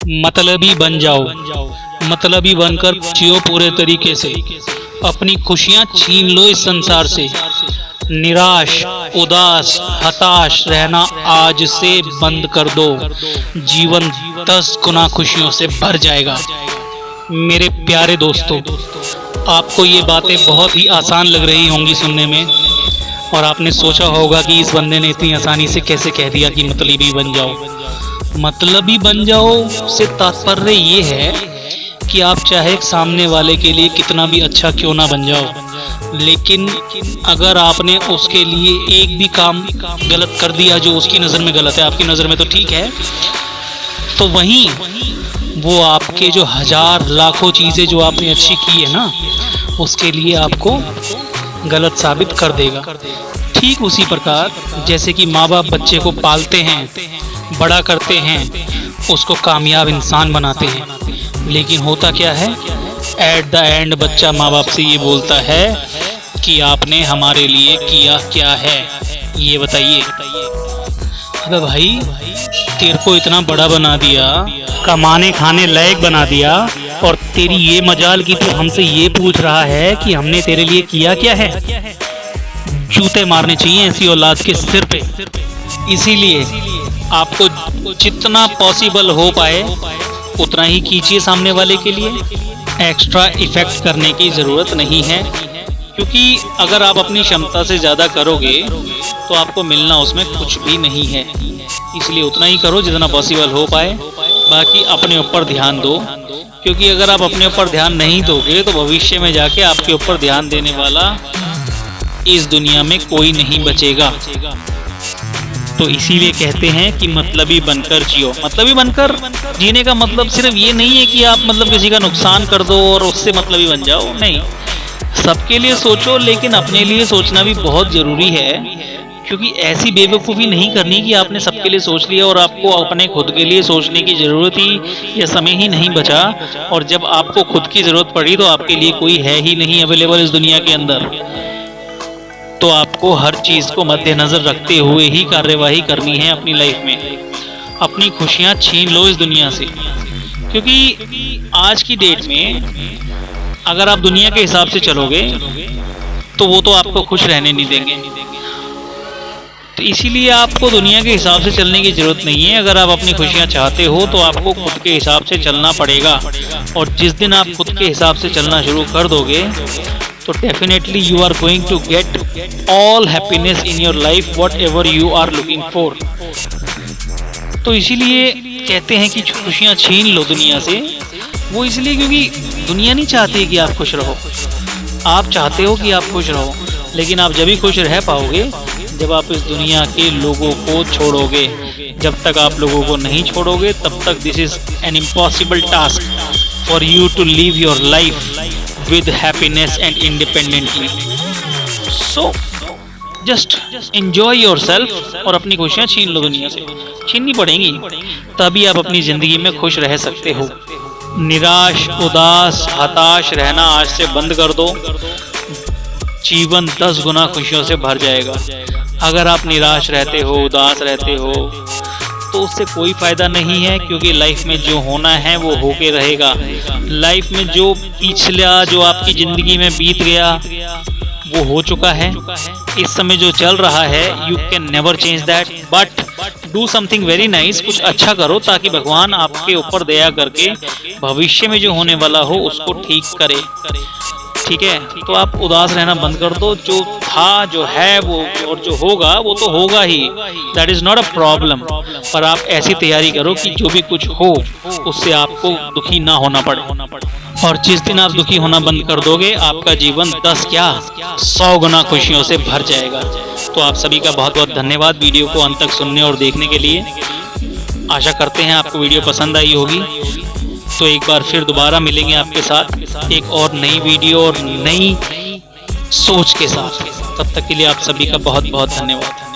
मतलबी बन जाओ, मतलबी बनकर जियो पूरे तरीके से। अपनी खुशियां छीन लो इस संसार से। निराश, उदास, हताश रहना आज से बंद कर दो। जीवन 10 गुना खुशियों से भर जाएगा। मेरे प्यारे दोस्तों, आपको ये बातें बहुत ही आसान लग रही होंगी सुनने में, और आपने सोचा होगा कि इस बंदे ने इतनी आसानी से कैसे कह दिया कि मतलबी बन जाओ। मतलबी बन जाओ से तात्पर्य ये है कि आप चाहे सामने वाले के लिए कितना भी अच्छा क्यों ना बन जाओ, लेकिन अगर आपने उसके लिए एक भी काम गलत कर दिया जो उसकी नज़र में गलत है, आपकी नज़र में तो ठीक है, तो वहीं वो आपके जो हजार लाखों चीज़ें जो आपने अच्छी की है ना, उसके लिए आपको गलत साबित कर देगा। ठीक उसी प्रकार जैसे कि माँ बाप बच्चे को पालते हैं, बड़ा करते हैं, उसको कामयाब इंसान बनाते हैं, लेकिन होता क्या है, एट द एंड बच्चा माँ बाप से ये बोलता है कि आपने हमारे लिए किया क्या है, ये बताइए। अबे भाई, तेरे को इतना बड़ा बना दिया, कमाने खाने लायक बना दिया, और तेरी ये मजाल की तू हमसे ये पूछ रहा है कि हमने तेरे लिए किया क्या है। जूते मारने चाहिए ऐसी औलाद के सिर पे। इसीलिए आपको जितना पॉसिबल हो पाए उतना ही कीजिए सामने वाले के लिए। एक्स्ट्रा इफेक्ट करने की ज़रूरत नहीं है, क्योंकि अगर आप अपनी क्षमता से ज़्यादा करोगे तो आपको मिलना उसमें कुछ भी नहीं है। इसलिए उतना ही करो जितना पॉसिबल हो पाए, बाकी अपने ऊपर ध्यान दो, क्योंकि अगर आप अपने ऊपर ध्यान नहीं दोगे तो भविष्य में जाके आपके ऊपर ध्यान देने वाला इस दुनिया में कोई नहीं बचेगा। तो इसीलिए कहते हैं कि मतलबी बनकर जियो। मतलबी बनकर जीने का मतलब सिर्फ ये नहीं है कि आप मतलब किसी का नुकसान कर दो और उससे मतलबी बन जाओ, नहीं। सबके लिए सोचो, लेकिन अपने लिए सोचना भी बहुत ज़रूरी है, क्योंकि ऐसी बेवकूफ़ी नहीं करनी कि आपने सबके लिए सोच लिया और आपको अपने खुद के लिए सोचने की ज़रूरत ही या समय ही नहीं बचा, और जब आपको खुद की ज़रूरत पड़ी तो आपके लिए कोई है ही नहीं अवेलेबल इस दुनिया के अंदर। तो आपको हर चीज़ को मद्देनज़र रखते हुए ही कार्यवाही करनी है अपनी लाइफ में। अपनी खुशियाँ छीन लो इस दुनिया से, क्योंकि आज की डेट में अगर आप दुनिया के हिसाब से चलोगे तो वो तो आपको खुश रहने नहीं देंगे। तो इसीलिए आपको दुनिया के हिसाब से चलने की ज़रूरत नहीं है। अगर आप अपनी खुशियाँ चाहते हो तो आपको खुद के हिसाब से चलना पड़ेगा, और जिस दिन आप खुद के हिसाब से चलना शुरू कर दोगे तो definitely you are going to get all happiness in your life whatever you are looking for. तो इसीलिए कहते हैं कि खुशियाँ छीन लो दुनिया से। वो इसलिए क्योंकि दुनिया नहीं चाहती कि आप खुश रहो, आप चाहते हो कि आप खुश रहो, लेकिन आप जब भी खुश रह पाओगे जब आप इस दुनिया के लोगों को छोड़ोगे। जब तक आप लोगों को नहीं छोड़ोगे तब तक this is an impossible task for you to live your life with happiness and independently. So just enjoy yourself, और अपनी खुशियाँ छीन लो दुनिया से। छीननी पड़ेंगी, तभी आप अपनी ज़िंदगी में खुश रह सकते हो। निराश, उदास, हताश रहना आज से बंद कर दो। जीवन 10 गुना खुशियों से भर जाएगा। अगर आप निराश रहते हो, उदास रहते हो, तो उससे कोई फ़ायदा नहीं है, क्योंकि लाइफ में जो होना है वो होके रहेगा। लाइफ में जो पिछला जो आपकी ज़िंदगी में बीत गया वो हो चुका है। इस समय जो चल रहा है you can never change that, but do something very nice. कुछ अच्छा करो ताकि भगवान आपके ऊपर दया करके भविष्य में जो होने वाला हो उसको ठीक करे। ठीक है, तो आप उदास रहना बंद कर दो। जो था, जो है वो, और जो होगा वो तो होगा ही, that is not a problem. पर आप ऐसी तैयारी करो कि जो भी कुछ हो उससे आपको दुखी ना होना पड़े। और जिस दिन आप दुखी होना बंद कर दोगे आपका जीवन 10 क्या 100 गुना खुशियों से भर जाएगा। तो आप सभी का बहुत बहुत धन्यवाद वीडियो को अंत तक सुनने और देखने के लिए। आशा करते हैं आपको वीडियो पसंद आई होगी। तो एक बार फिर दोबारा मिलेंगे आपके साथ एक और नई वीडियो और नई सोच के साथ। तब तक के लिए आप सभी का बहुत बहुत धन्यवाद।